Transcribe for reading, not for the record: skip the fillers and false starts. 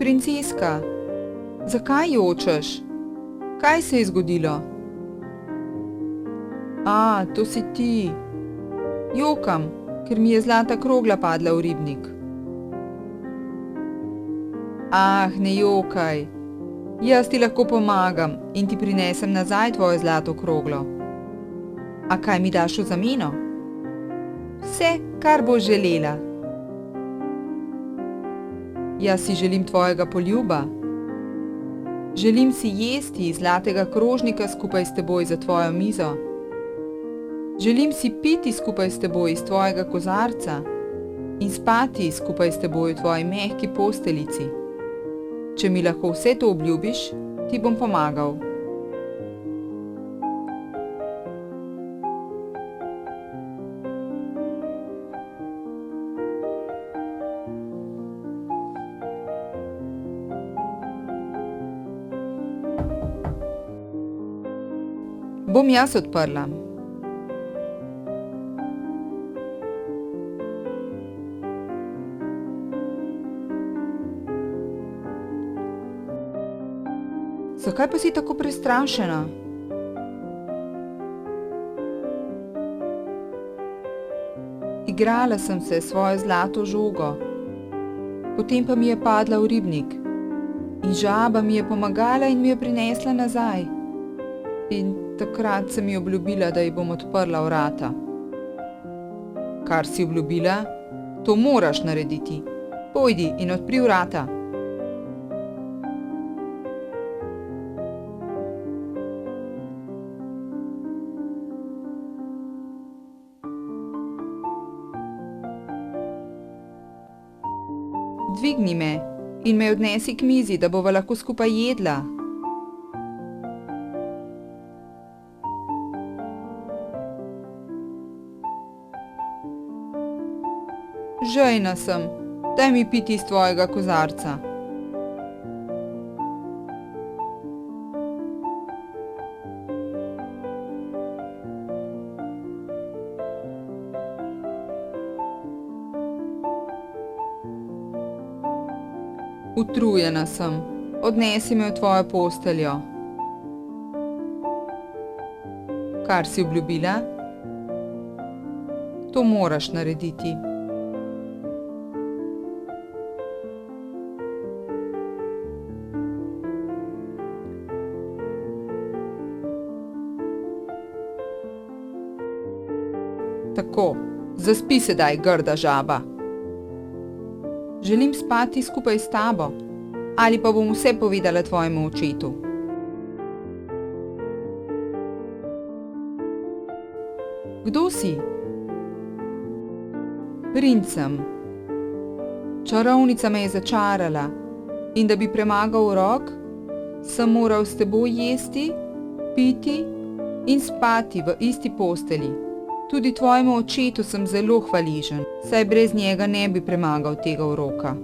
Princeska, zakaj jočeš? Kaj se je zgodilo? To si ti. Jokam, ker mi je zlata krogla padla v ribnik. Ne jokaj. Jaz ti lahko pomagam in ti prinesem nazaj tvojo zlato kroglo. A kaj mi daš v zameno? Vse, kar boš želela. Jaz si želim tvojega poljuba. Želim si jesti iz zlatega krožnika skupaj s teboj za tvojo mizo. Želim si piti skupaj s teboj iz tvojega kozarca in spati skupaj s teboj v tvoji mehki posteljici. Če mi lahko vse to obljubiš, ti bom pomagal. Bom jaz odprla. Zakaj pa si tako prestrašena? Igrala sem se s svojo zlato žogo, potem pa mi je padla v ribnik in žaba mi je pomagala in mi jo prinesla nazaj. In takrat sem ji obljubila, da ji bom odprla vrata. Kar si obljubila, to moraš narediti. Pojdi in odpri vrata. Dvigni me in me odnesi k mizi, da bova lahko skupaj jedla. Žejna sem, daj mi piti iz tvojega kozarca. Utrujena sem, odnesi me v tvojo posteljo. Kar si obljubila, to moraš narediti. Tako, zaspi sedaj, grda žaba. Želim spati skupaj s tabo, ali pa bom vse povedala tvojemu očetu. Kdo si? Princ sem. Čarovnica me je začarala in da bi premagal rok, sem moral s teboj jesti, piti in spati v isti postelji. Tudi tvojemu očetu sem zelo hvaležen, saj brez njega ne bi premagal tega uroka.